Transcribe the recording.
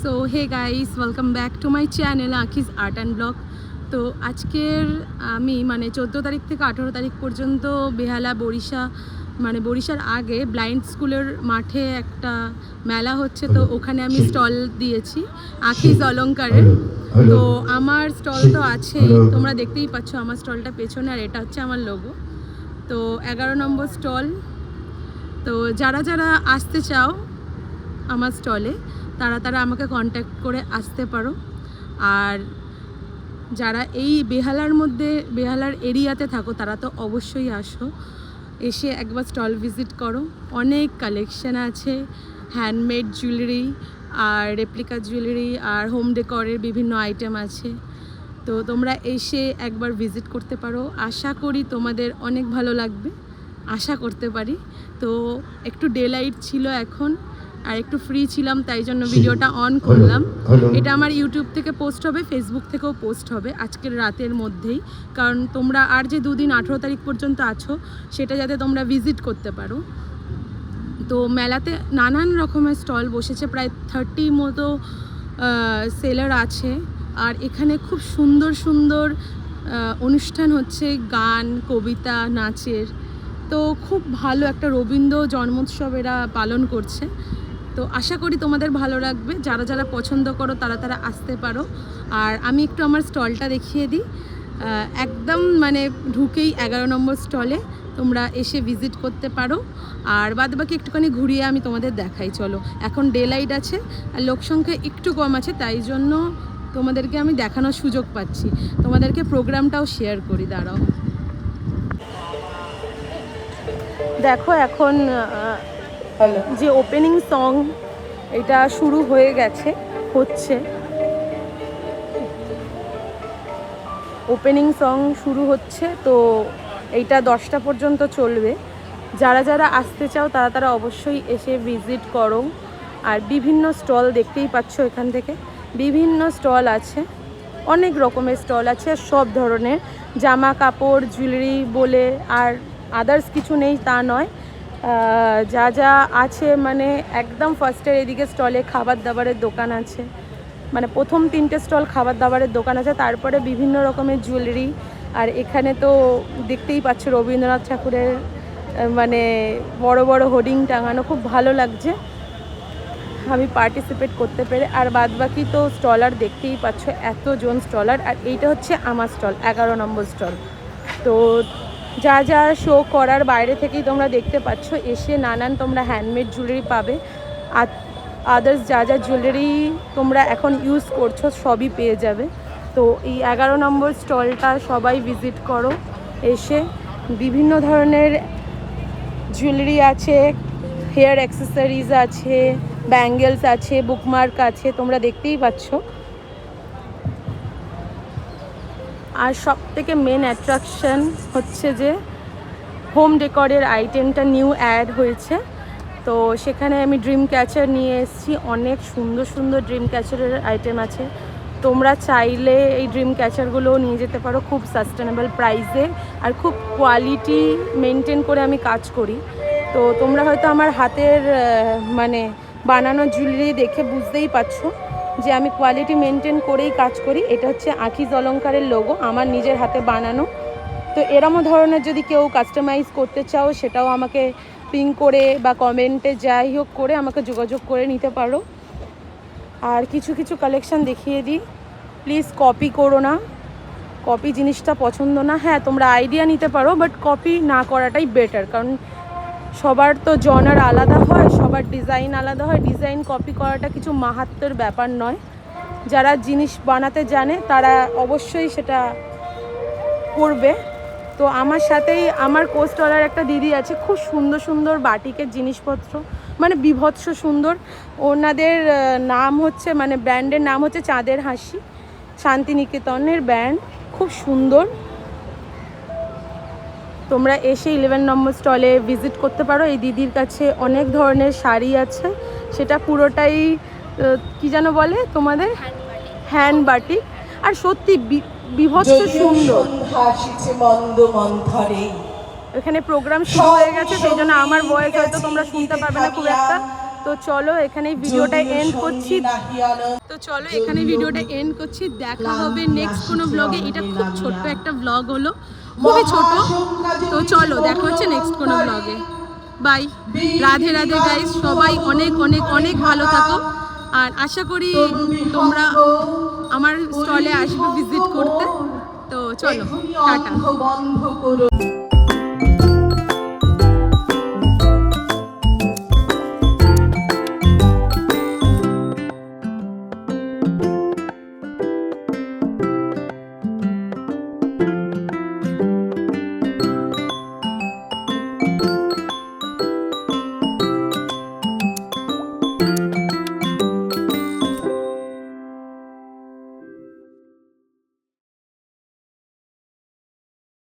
So hey guys, welcome back to my channel Ankis art and blog. তো আজকের আমি 14 তারিখ থেকে 18 তারিখ পর্যন্ত বেহালা বরিশার আগে ব্লাইন্ড স্কুলের মাঠে একটা মেলা হচ্ছে। তো ওখানে আমি স্টল দিয়েছি আঁকিস অলংকারের। তো আমার স্টল তো আছেই, তোমরা দেখতেই পাচ্ছ আমার স্টলটা পেছনে, আর এটা হচ্ছে আমার লোগো। তো 11 নম্বর স্টল। তো যারা যারা আসতে চাও আমার স্টলে তারা আমাকে কন্ট্যাক্ট করে আসতে পারো। আর যারা এই বেহালার এরিয়াতে থাকো তারা তো অবশ্যই আসো, এসে একবার স্টল ভিজিট করো। অনেক কালেকশান আছে, হ্যান্ডমেড জুয়েলারি আর রেপ্লিকা জুয়েলারি আর হোম ডেকরের বিভিন্ন আইটেম আছে। তো তোমরা এসে একবার ভিজিট করতে পারো, আশা করি তোমাদের অনেক ভালো লাগবে, আশা করতে পারি। তো একটু ডে লাইট ছিল এখন, আর একটু ফ্রি ছিলাম, তাই জন্য ভিডিওটা অন করলাম। এটা আমার ইউটিউব থেকে পোস্ট হবে, ফেসবুক থেকেও পোস্ট হবে আজকের রাতের মধ্যেই, কারণ তোমরা আর যে দুদিন 18 তারিখ পর্যন্ত আছো সেটা যাতে তোমরা ভিজিট করতে পারো। তো মেলাতে নানান রকমের স্টল বসেছে, প্রায় 30 মতো সেলার আছে। আর এখানে খুব সুন্দর সুন্দর অনুষ্ঠান হচ্ছে, গান, কবিতা, নাচের। তো খুব ভালো একটা রবীন্দ্র জন্মোৎসব এরা পালন করছে। তো আশা করি তোমাদের ভালো লাগবে, যারা যারা পছন্দ করো তারা আসতে পারো। আর আমি একটু আমার স্টলটা দেখিয়ে দিই। একদম ঢুকেই 11 নম্বর স্টলে তোমরা এসে ভিজিট করতে পারো। আর বাদবাকি একটুখানি ঘুরিয়ে আমি তোমাদের দেখাই, চলো। এখন ডে লাইট আছে আর লোকসংখ্যা একটু কম আছে, তাই জন্য তোমাদেরকে আমি দেখানোর সুযোগ পাচ্ছি। তোমাদেরকে প্রোগ্রামটাও শেয়ার করি, দাঁড়াও। দেখো এখন যে ওপেনিং সং এটা শুরু হয়ে গেছে, ওপেনিং সং শুরু হচ্ছে। তো এইটা 10টা পর্যন্ত চলবে। যারা যারা আসতে চাও তারা অবশ্যই এসে ভিজিট করো। আর বিভিন্ন স্টল দেখতেই পাচ্ছ, এখান থেকে বিভিন্ন স্টল আছে, অনেক রকমের স্টল আছে, সব ধরনের জামা কাপড় জুয়েলারি বলে। আর আদার্স কিছু নেই তা নয়, যা যা আছে একদম ফার্স্টের এদিকে স্টলে খাবার দাবারের দোকান আছে, প্রথম 3টে স্টল খাবার দাবারের দোকান আছে, তারপরে বিভিন্ন রকমের জুয়েলারি। আর এখানে তো দেখতেই পাচ্ছ রবীন্দ্রনাথ ঠাকুরের বড় বড় হোর্ডিং টাঙানো, খুব ভালো লাগছে আমি পার্টিসিপেট করতে পেরে। আর বাদবাকি তো স্টলার দেখতেই পাচ্ছ, এতজন স্টলার। আর এইটা হচ্ছে আমার স্টল, 11 নম্বর স্টল। তো যা যা শো করার বাইরে থেকেই তোমরা দেখতে পাচ্ছ, এসে নানান তোমরা হ্যান্ডমেড জুয়েলারি পাবে। আর আদার্স যা যা জুয়েলারি তোমরা এখন ইউজ করছো সবই পেয়ে যাবে। তো এই 11 নম্বর স্টলটা সবাই ভিজিট করো, এসে বিভিন্ন ধরনের জুয়েলারি আছে, হেয়ার অ্যাক্সেসরিজ আছে, ব্যাঙ্গেলস আছে, বুকমার্ক আছে, তোমরা দেখতেই পাচ্ছ। আর সব থেকে মেন অ্যাট্রাকশন হচ্ছে যে হোম ডেকরের আইটেমটা নিউ অ্যাড হয়েছে। তো সেখানে আমি ড্রিম ক্যাচার নিয়ে এসেছি, অনেক সুন্দর সুন্দর ড্রিম ক্যাচারের আইটেম আছে। তোমরা চাইলে এই ড্রিম ক্যাচারগুলোও নিয়ে যেতে পারো, খুব সাস্টেনেবল প্রাইসে আর খুব কোয়ালিটি মেনটেন করে আমি কাজ করি। তো তোমরা হয়তো আমার হাতের বানানো জুয়েলারি দেখে বুঝতেই পারছো যে আমি কোয়ালিটি মেনটেন করেই কাজ করি। এটা হচ্ছে আঁকিস অলংকারের লোগো, আমার নিজের হাতে বানানো। তো এরমও ধরনের যদি কেউ কাস্টমাইজ করতে চাও, সেটাও আমাকে পিং করে বা কমেন্টে যাই হোক করে আমাকে যোগাযোগ করে নিতে পারো। আর কিছু কিছু কালেকশান দেখিয়ে দিই, প্লিজ কপি করো না, কপি জিনিসটা পছন্দ না। হ্যাঁ, তোমরা আইডিয়া নিতে পারো, বাট কপি না করাটাই বেটার, কারণ সবার তো জনার আলাদা হয়, সবার ডিজাইন আলাদা হয়। ডিজাইন কপি করাটা কিছু মাহাত্ম্যের ব্যাপার নয়। যারা জিনিস বানাতে জানে তারা অবশ্যই সেটা করবে। তো আমার সাথেই আমার কোস্টলার একটা দিদি আছে, খুব সুন্দর সুন্দর বাটিকের জিনিসপত্র, বিভৎস সুন্দর। ওনাদের নাম হচ্ছে ব্র্যান্ডের নাম হচ্ছে চাঁদের হাসি, শান্তিনিকেতনের ব্র্যান্ড, খুব সুন্দর। তোমরা এসে 11 নম্বর স্টলে ভিজিট করতে পারো। এই দিদির কাছে অনেক ধরনের শাড়ি আছে, সেটা পুরোটাই কি যেন বলে তোমাদের, হ্যান্ড বাটিক। আর সত্যি বিভৎস সুন্দর। এখানে প্রোগ্রাম শুরু হয়ে গেছে, সেই জন্য আমার ভয়েস হয়তো তোমরা শুনতে পাবে না খুব একটা, তো চলো এখানেই ভিডিওটা এন্ড করছি। দেখা হবে নেক্সট কোনো ব্লগে। এটা খুব ছোট্ট একটা ব্লগ হলো, খুবই ছোট। তো চলো দেখা হচ্ছে নেক্সট কোনো ব্লগে। বাই, রাধে রাধে গাইস, সবাই অনেক অনেক অনেক ভালো থাকো। আর আশা করি তোমরা আমার স্টলে আসবে ভিজিট করতে। তো চলো, টাটা।